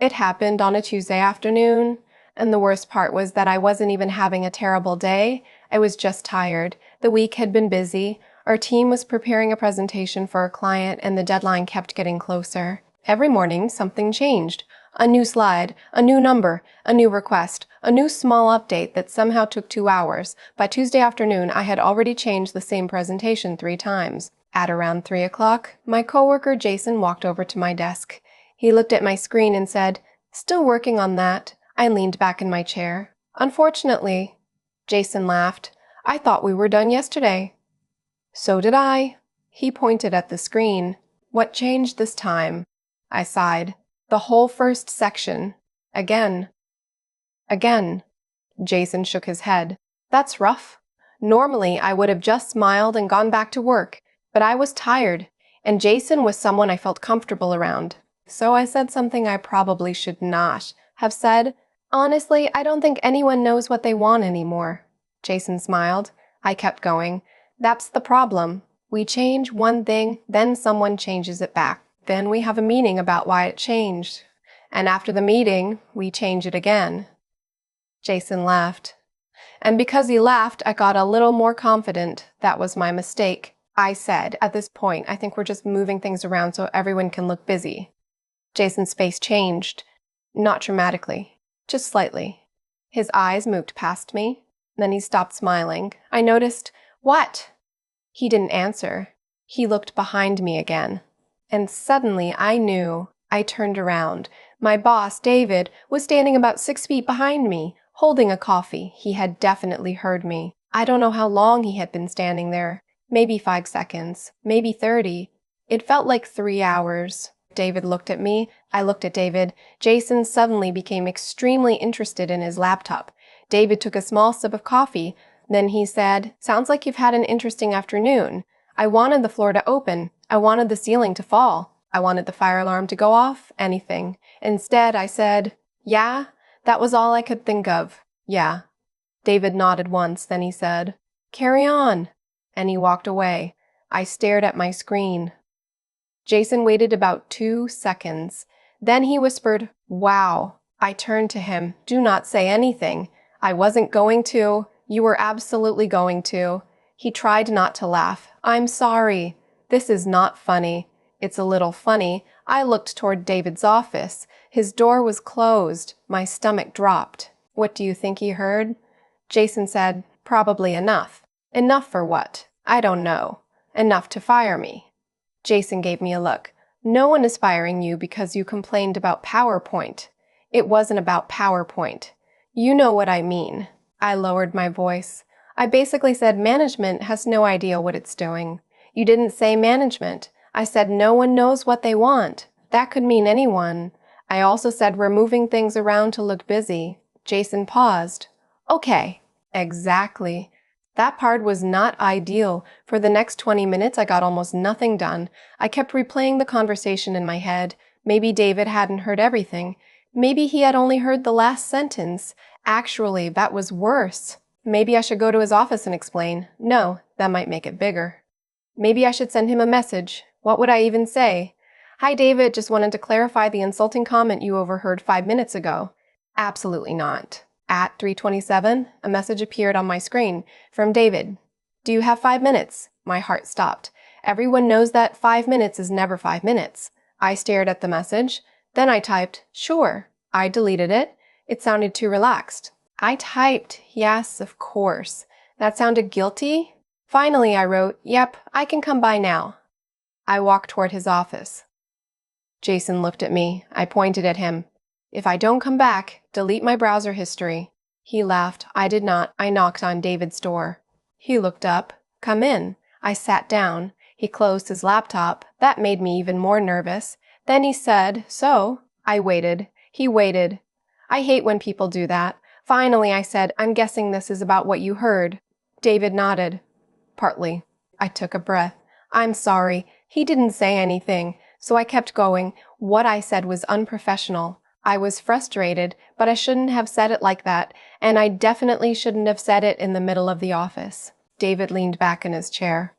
It happened on a Tuesday afternoon, and the worst part was that I wasn't even having a terrible day. I was just tired. The week had been busy. Our team was preparing a presentation for a client, and the deadline kept getting closer. Every morning, something changed. A new slide, a new number, a new request, a new small update that somehow took 2 hours. By Tuesday afternoon, I had already changed the same presentation 3 times. At around 3 o'clock, my coworker Jason walked over to my desk. He looked at my screen and said, "Still working on that." I leaned back in my chair. "Unfortunately." Jason laughed. "I thought we were done yesterday." "So did I." He pointed at the screen. "What changed this time?" I sighed. "The whole first section. Again." "Again." Jason shook his head. "That's rough. Normally, I would have just smiled and gone back to work, but I was tired, and Jason was someone I felt comfortable around. So I said something I probably should not have said. Honestly, I don't think anyone knows what they want anymore." Jason smiled. I kept going. "That's the problem. We change one thing, then someone changes it back. Then we have a meeting about why it changed. And after the meeting, we change it again." Jason laughed. And because he laughed, I got a little more confident. That was my mistake. I said, "At this point, I think we're just moving things around so everyone can look busy." Jason's face changed. Not dramatically, just slightly. His eyes moved past me. Then he stopped smiling. I noticed, "What?" He didn't answer. He looked behind me again. And suddenly I knew. I turned around. My boss, David, was standing about 6 feet behind me, holding a coffee. He had definitely heard me. I don't know how long he had been standing there. Maybe 5 seconds. Maybe 30. It felt like 3 hours. David looked at me. I looked at David. Jason suddenly became extremely interested in his laptop. David took a small sip of coffee. Then he said, "Sounds like you've had an interesting afternoon. I wanted the floor to open. I wanted the ceiling to fall. I wanted the fire alarm to go off. Anything. Instead, I said, 'Yeah?' That was all I could think of. 'Yeah.'" David nodded once. Then he said, "Carry on." And he walked away. I stared at my screen. Jason waited about 2 seconds. Then he whispered, "Wow." I turned to him. "Do not say anything." "I wasn't going to." "You were absolutely going to." He tried not to laugh. "I'm sorry. This is not funny." "It's a little funny." I looked toward David's office. His door was closed. My stomach dropped. "What do you think he heard?" Jason said, "Probably enough." "Enough for what?" "I don't know." "Enough to fire me." Jason gave me a look. "No one is firing you because you complained about PowerPoint." "It wasn't about PowerPoint." "You know what I mean." I lowered my voice. "I basically said management has no idea what it's doing." "You didn't say management." I said no one knows what they want. That could mean anyone. I also said we're moving things around to look busy. Jason paused. "Okay." "Exactly." That part was not ideal. For the next 20 minutes, I got almost nothing done. I kept replaying the conversation in my head. Maybe David hadn't heard everything. Maybe he had only heard the last sentence. Actually, that was worse. Maybe I should go to his office and explain. No, that might make it bigger. Maybe I should send him a message. What would I even say? "Hi, David, just wanted to clarify the insulting comment you overheard 5 minutes ago." Absolutely not. At 3:27, a message appeared on my screen from David. "Do you have 5 minutes?" My heart stopped. Everyone knows that 5 minutes is never 5 minutes. I stared at the message. Then I typed, "Sure." I deleted it. It sounded too relaxed. I typed, "Yes, of course." That sounded guilty. Finally, I wrote, "Yep, I can come by now." I walked toward his office. Jason looked at me. I pointed at him. "If I don't come back, delete my browser history." He laughed. I did not. I knocked on David's door. He looked up. "Come in." I sat down. He closed his laptop. That made me even more nervous. Then he said, "So?" I waited. He waited. I hate when people do that. Finally, I said, "I'm guessing this is about what you heard." David nodded. "Partly." I took a breath. "I'm sorry." He didn't say anything, so I kept going. What I said was unprofessional. I was frustrated, but I shouldn't have said it like that, and I definitely shouldn't have said it in the middle of the office. David leaned back in his chair.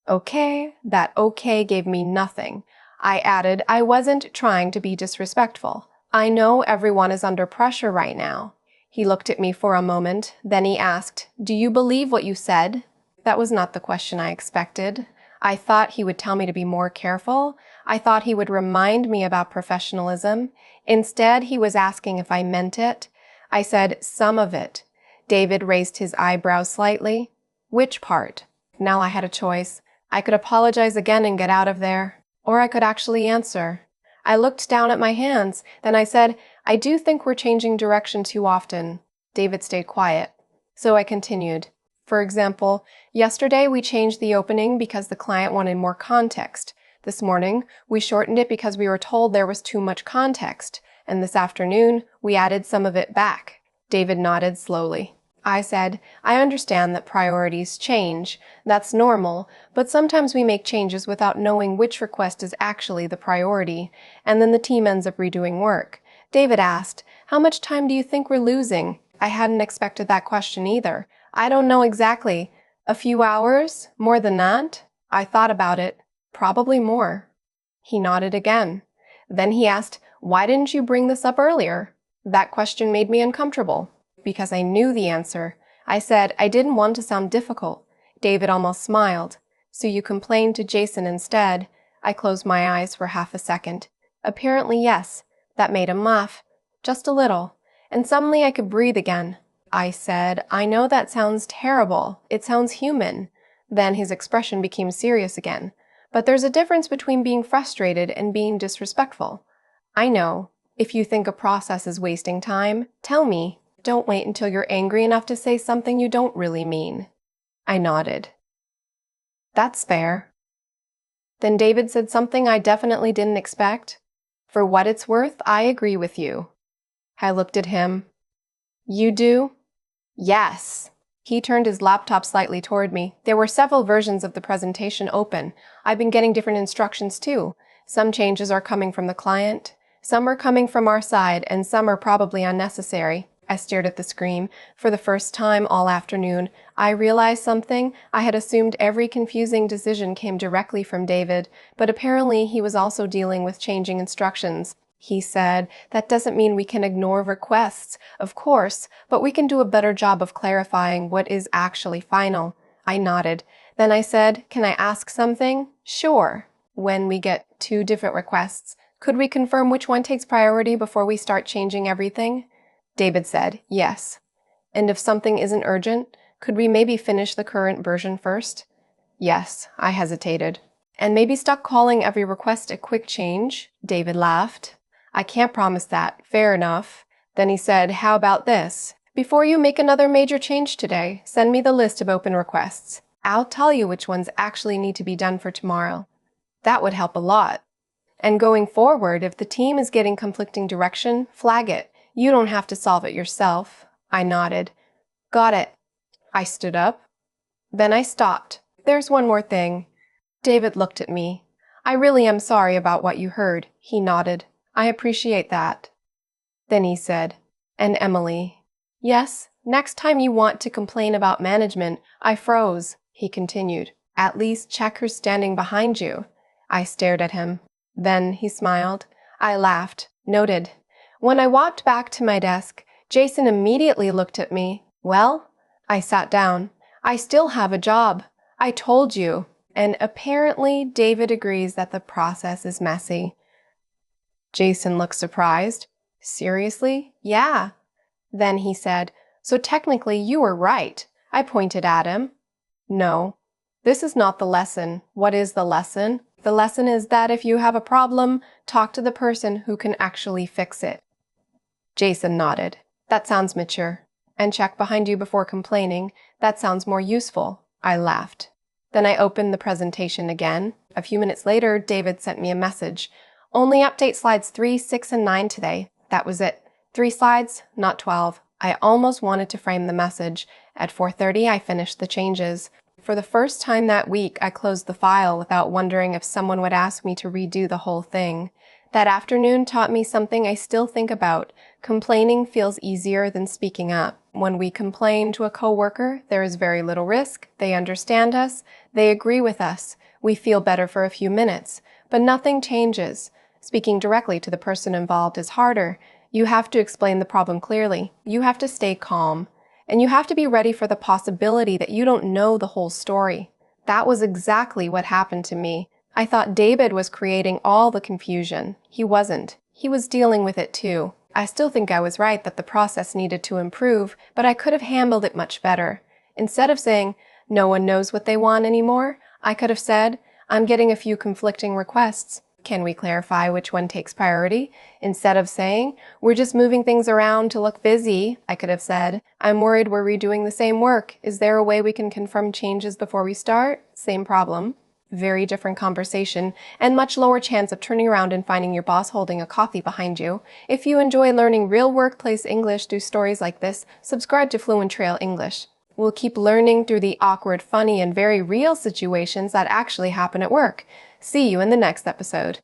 "Okay." That okay gave me nothing. I added, "I wasn't trying to be disrespectful. I know everyone is under pressure right now. He looked at me for a moment, then he asked, "Do you believe what you said?" That was not the question I expected. I thought he would tell me to be more careful. I thought he would remind me about professionalism. Instead, he was asking if I meant it. I said, "Some of it." David raised his eyebrows slightly. "Which part?" Now I had a choice. I could apologize again and get out of there, or I could actually answer. I looked down at my hands. Then I said, "I do think we're changing direction too often." David stayed quiet. So I continued. For example, yesterday we changed the opening because the client wanted more context. This morning, we shortened it because we were told there was too much context. And this afternoon, we added some of it back. David nodded slowly. I said, "I understand that priorities change. That's normal, but sometimes we make changes without knowing which request is actually the priority, and then the team ends up redoing work." David asked, "How much time do you think we're losing?" I hadn't expected that question either. "I don't know exactly. A few hours? More than that?" I thought about it. "Probably more." He nodded again. Then he asked, "Why didn't you bring this up earlier?" That question made me uncomfortable, because I knew the answer. I said, "I didn't want to sound difficult." David almost smiled. "So you complained to Jason instead?" I closed my eyes for half a second. Apparently, yes. That made him laugh. Just a little. And suddenly I could breathe again. I said, "I know that sounds terrible. It sounds human." Then his expression became serious again. "But there's a difference between being frustrated and being disrespectful. I know. If you think a process is wasting time, tell me. Don't wait until you're angry enough to say something you don't really mean." I nodded. "That's fair." Then David said something I definitely didn't expect. "For what it's worth, I agree with you." I looked at him. "You do?" "Yes." He turned his laptop slightly toward me. There were several versions of the presentation open. I've been getting different instructions too. Some changes are coming from the client. Some are coming from our side, and some are probably unnecessary. I stared at the screen. For the first time all afternoon, I realized something. I had assumed every confusing decision came directly from David, but apparently he was also dealing with changing instructions. He said, "That doesn't mean we can ignore requests, of course, but we can do a better job of clarifying what is actually final." I nodded. Then I said, "Can I ask something?" "Sure." "When we get two different requests, could we confirm which one takes priority before we start changing everything?" David said, "Yes." "And if something isn't urgent, could we maybe finish the current version first?" "Yes." I hesitated. "And maybe stop calling every request a quick change?" David laughed. "I can't promise that. Fair enough." Then he said, "How about this? Before you make another major change today, send me the list of open requests. I'll tell you which ones actually need to be done for tomorrow." That would help a lot. "And going forward, if the team is getting conflicting direction, flag it. You don't have to solve it yourself." I nodded. "Got it." I stood up. Then I stopped. "There's one more thing." David looked at me. "I really am sorry about what you heard." He nodded. "I appreciate that." Then he said, "And Emily." "Yes, next time you want to complain about management," I froze. He continued, "at least check who's standing behind you." I stared at him. Then he smiled. I laughed. Noted. When I walked back to my desk, Jason immediately looked at me. "Well?" I sat down. "I still have a job. I told you." And apparently David agrees that the process is messy. Jason looked surprised. "Seriously?" "Yeah." Then he said, "So technically you were right." I pointed at him. "No. This is not the lesson." "What is the lesson?" "The lesson is that if you have a problem, talk to the person who can actually fix it." Jason nodded. "That sounds mature." "And check behind you before complaining. That sounds more useful." I laughed. Then I opened the presentation again. A few minutes later, David sent me a message. "Only update slides 3, 6, and 9 today." That was it. 3 slides, not 12. I almost wanted to frame the message. At 4:30, I finished the changes. For the first time that week, I closed the file without wondering if someone would ask me to redo the whole thing. That afternoon taught me something I still think about. Complaining feels easier than speaking up. When we complain to a coworker, there is very little risk. They understand us. They agree with us. We feel better for a few minutes. But nothing changes. Speaking directly to the person involved is harder. You have to explain the problem clearly. You have to stay calm. And you have to be ready for the possibility that you don't know the whole story. That was exactly what happened to me. I thought David was creating all the confusion. He wasn't. He was dealing with it too. I still think I was right that the process needed to improve, but I could have handled it much better. Instead of saying, "No one knows what they want anymore," I could have said, "I'm getting a few conflicting requests. Can we clarify which one takes priority?" Instead of saying, "We're just moving things around to look busy," I could have said, "I'm worried we're redoing the same work. Is there a way we can confirm changes before we start?" Same problem. Very different conversation, and much lower chance of turning around and finding your boss holding a coffee behind you. If you enjoy learning real workplace English through stories like this, subscribe to FluentTrail English. We'll keep learning through the awkward, funny, and very real situations that actually happen at work. See you in the next episode.